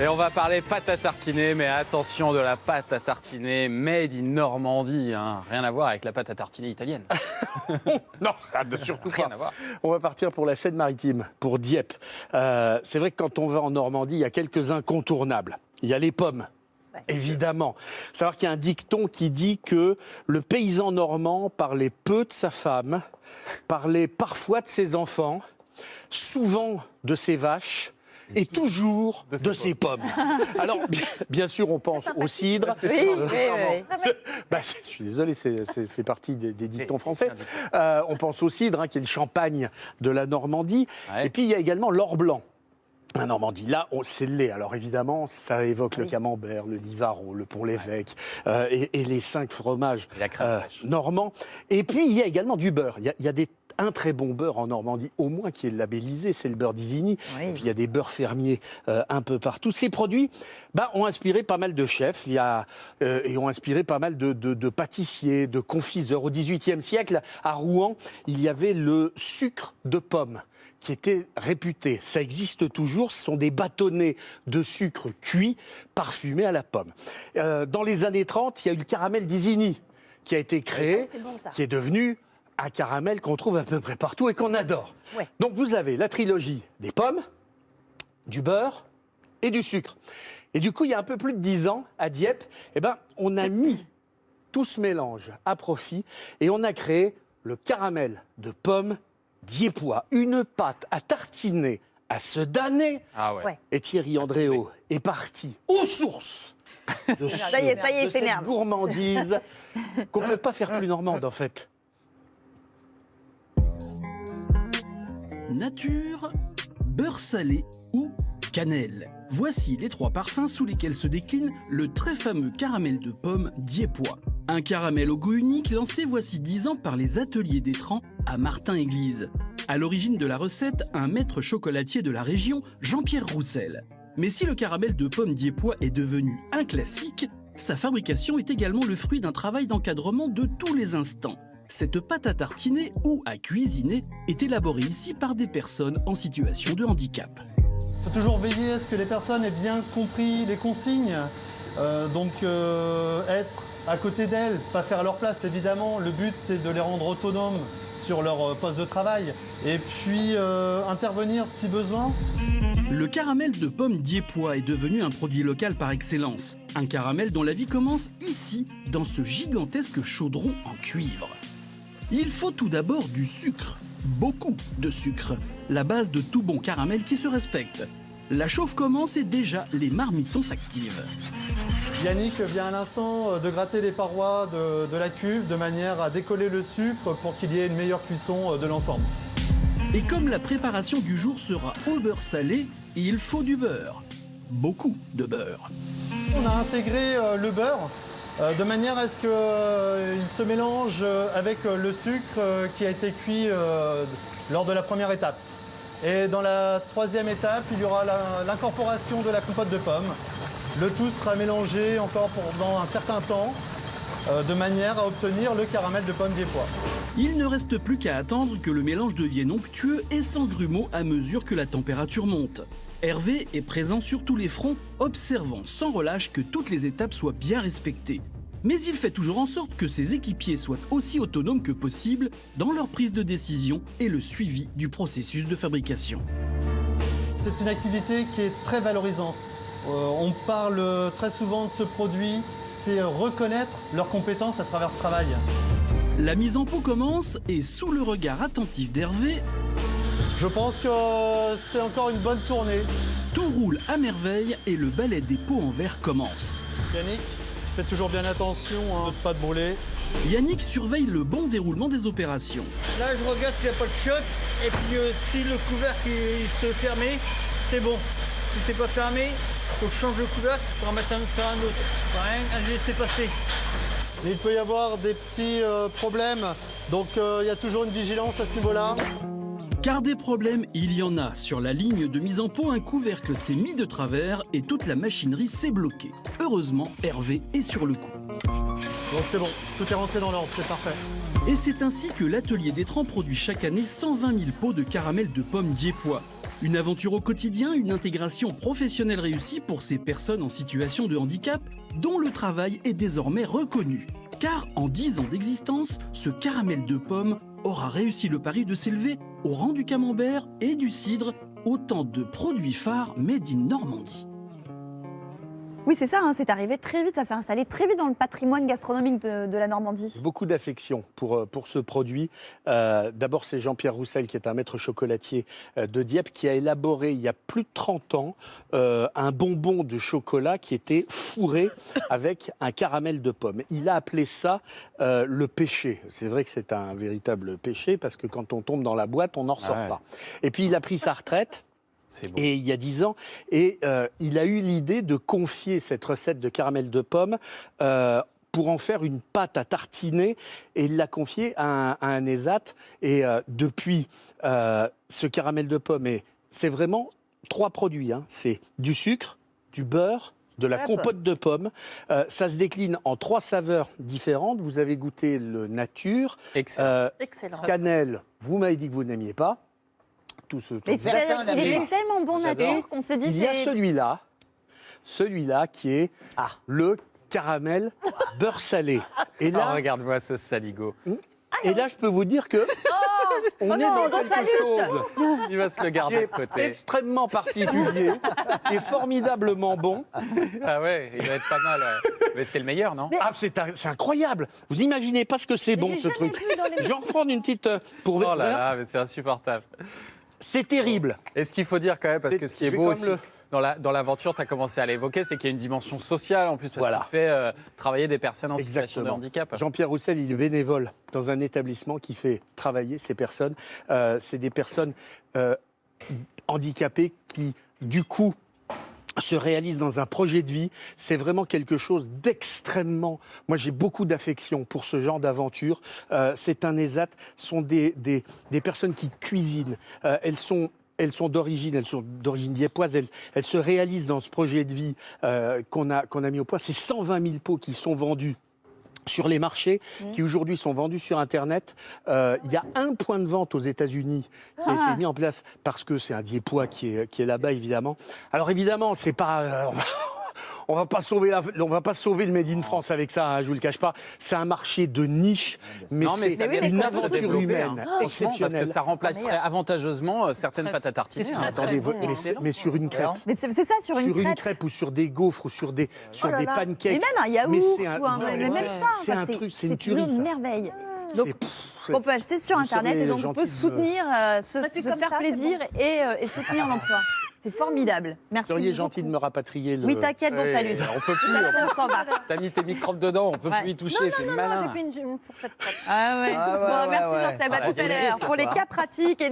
Et on va parler pâte à tartiner, mais attention, de la pâte à tartiner made in Normandie. Hein. Rien à voir avec la pâte à tartiner italienne. Non, surtout Rien pas. à voir. On va partir pour la Seine-Maritime, pour Dieppe. C'est vrai que quand on va en Normandie, il y a quelques incontournables. Il y a les pommes. Évidemment. Savoir qu'il y a un dicton qui dit que le paysan normand parlait peu de sa femme, parlait parfois de ses enfants, souvent de ses vaches et toujours de ses pommes. Alors, bien sûr, on pense au cidre. Bah, je suis désolé, ça fait partie des dictons français. On pense au cidre, qui est le champagne de la Normandie. Ouais. Et puis, il y a également l'or blanc. En Normandie, là, c'est le lait. Alors évidemment, ça évoque le camembert, le Livaro, le Pont-l'Évêque et les 5 fromages normands. Et puis, il y a également du beurre. Il y a un très bon beurre en Normandie, au moins qui est labellisé, c'est le beurre d'Isigny. Oui. Et puis, il y a des beurres fermiers un peu partout. Ces produits ont inspiré pas mal de chefs et ont inspiré pas mal de pâtissiers, de confiseurs. Au XVIIIe siècle, à Rouen, il y avait le sucre de pomme qui était réputé. Ça existe toujours, ce sont des bâtonnets de sucre cuit, parfumés à la pomme. Dans les années 30, il y a eu le caramel d'Isigny qui a été créé, qui est devenu un caramel qu'on trouve à peu près partout et qu'on adore. Ouais. Donc vous avez la trilogie des pommes, du beurre et du sucre. Et du coup, il y a un peu plus de 10 ans, à Dieppe, on a mis tout ce mélange à profit et on a créé le caramel de pommes dieppois, une pâte à tartiner, à se damner. Ah ouais. Et Thierry Andréau est parti aux sources de cette gourmandise qu'on ne peut pas faire plus normande, en fait. Nature, beurre salé ou cannelle. Voici les 3 parfums sous lesquels se décline le très fameux caramel de pomme dieppois. Un caramel au goût unique lancé voici 10 ans par les ateliers d'Étran à Martin-Église. À l'origine de la recette, un maître chocolatier de la région, Jean-Pierre Roussel. Mais si le caramel de pomme dieppois est devenu un classique, sa fabrication est également le fruit d'un travail d'encadrement de tous les instants. Cette pâte à tartiner ou à cuisiner est élaborée ici par des personnes en situation de handicap. Il faut toujours veiller à ce que les personnes aient bien compris les consignes, être à côté d'elles, pas faire à leur place évidemment. Le but c'est de les rendre autonomes sur leur poste de travail et puis intervenir si besoin. Le caramel de pomme dieppois est devenu un produit local par excellence. Un caramel dont la vie commence ici, dans ce gigantesque chaudron en cuivre. Il faut tout d'abord du sucre, beaucoup de sucre, la base de tout bon caramel qui se respecte. La chauffe commence et déjà les marmitons s'activent. Yannick vient à l'instant de gratter les parois de la cuve de manière à décoller le sucre pour qu'il y ait une meilleure cuisson de l'ensemble. Et comme la préparation du jour sera au beurre salé, il faut du beurre. Beaucoup de beurre. On a intégré le beurre de manière à ce qu'il se mélange avec le sucre qui a été cuit lors de la première étape. Et dans la 3e étape, il y aura l'incorporation de la compote de pommes. Le tout sera mélangé encore pendant un certain temps, de manière à obtenir le caramel de pomme dieppois. Il ne reste plus qu'à attendre que le mélange devienne onctueux et sans grumeaux à mesure que la température monte. Hervé est présent sur tous les fronts, observant sans relâche que toutes les étapes soient bien respectées. Mais il fait toujours en sorte que ses équipiers soient aussi autonomes que possible dans leur prise de décision et le suivi du processus de fabrication. C'est une activité qui est très valorisante. On parle très souvent de ce produit, c'est reconnaître leurs compétences à travers ce travail. La mise en pot commence et sous le regard attentif d'Hervé, je pense que c'est encore une bonne tournée. Tout roule à merveille et le balai des pots en verre commence. Yannick, fais toujours bien attention, de pas te brûler. Yannick surveille le bon déroulement des opérations. Là, je regarde s'il n'y a pas de choc et puis si le couvercle se ferme, c'est bon. Si c'est pas fermé, il faut que je change le couvercle pour en mettre un sur un autre. Rien à laisser passer. Mais il peut y avoir des petits problèmes, donc il y a toujours une vigilance à ce niveau-là. Car des problèmes, il y en a. Sur la ligne de mise en pot, un couvercle s'est mis de travers et toute la machinerie s'est bloquée. Heureusement, Hervé est sur le coup. Donc c'est bon, tout est rentré dans l'ordre, c'est parfait. Et c'est ainsi que l'atelier d'Étran produit chaque année 120 000 pots de caramel de pomme dieppois. Une aventure au quotidien, une intégration professionnelle réussie pour ces personnes en situation de handicap dont le travail est désormais reconnu. Car en 10 ans d'existence, ce caramel de pomme aura réussi le pari de s'élever au rang du camembert et du cidre, autant de produits phares made in Normandie. Oui, c'est ça, c'est arrivé très vite, ça s'est installé très vite dans le patrimoine gastronomique de la Normandie. Beaucoup d'affection pour ce produit. D'abord, c'est Jean-Pierre Roussel, qui est un maître chocolatier de Dieppe, qui a élaboré, il y a plus de 30 ans, un bonbon de chocolat qui était fourré avec un caramel de pomme. Il a appelé ça le péché. C'est vrai que c'est un véritable péché, parce que quand on tombe dans la boîte, on n'en ressort pas. Et puis, il a pris sa retraite. Et il y a 10 ans, et il a eu l'idée de confier cette recette de caramel de pomme pour en faire une pâte à tartiner, et il l'a confiée à un ESAT. Et depuis, ce caramel de pomme, c'est vraiment 3 produits. C'est du sucre, du beurre, de la compote de pommes. Ça se décline en 3 saveurs différentes. Vous avez goûté le nature. Excellent. Cannelle, vous m'avez dit que vous n'aimiez pas. Mais il est tellement bon nature qu'on s'est dit... Il y a celui-là qui est le caramel beurre salé. Et là, regarde-moi ce saligo. Et là, je peux vous dire que on est dans quelque chose Il va se le garder de qui est côté. extrêmement particulier et formidablement bon. Ah ouais, il va être pas mal. Ouais. Mais c'est le meilleur, non? C'est incroyable. vous imaginez pas ce que c'est bon, ce truc. Je vais en reprendre une petite pour... Oh là là, mais c'est insupportable. C'est terrible. Et ce qu'il faut dire quand même, parce que ce qui est beau aussi dans l'aventure, tu as commencé à l'évoquer, c'est qu'il y a une dimension sociale en plus, parce que tu fais travailler des personnes en situation de handicap. Jean-Pierre Roussel, il est bénévole dans un établissement qui fait travailler ces personnes. C'est des personnes handicapées qui, du coup, se réalisent dans un projet de vie. C'est vraiment quelque chose d'extrêmement... Moi, j'ai beaucoup d'affection pour ce genre d'aventure. C'est un ESAT. Ce sont des personnes qui cuisinent. Elles sont d'origine diepoise. Elles se réalisent dans ce projet de vie qu'on a mis au point. C'est 120 000 pots qui sont vendus sur les marchés, qui aujourd'hui sont vendus sur Internet. Il y a un point de vente aux États-Unis qui a été mis en place parce que c'est un Diepois qui est là-bas, évidemment. Alors évidemment, c'est pas... on va pas sauver le Made in France avec ça, je vous le cache pas. C'est un marché de niche, mais c'est une aventure humaine exceptionnelle. Parce que ça remplacerait avantageusement certaines pâtes à tartiner. Attendez, mais sur une crêpe. Mais c'est ça, sur une crêpe. Ou sur des gaufres ou sur des pancakes. Et même un yaourt, même ça. C'est une tuerie. C'est une merveille. Donc, on peut acheter sur Internet et donc on peut soutenir, se faire plaisir et soutenir l'emploi. C'est formidable. Merci. Vous seriez gentil de me rapatrier le... Oui, t'inquiète, bon, salut. On peut plus. On s'en va. T'as mis tes microbes dedans, on peut plus y toucher, c'est malin. Non, j'ai pris une fourchette prête. Ah ouais. Bon, merci Marcel, à tout à l'heure. Pour les cas pratiques et nous.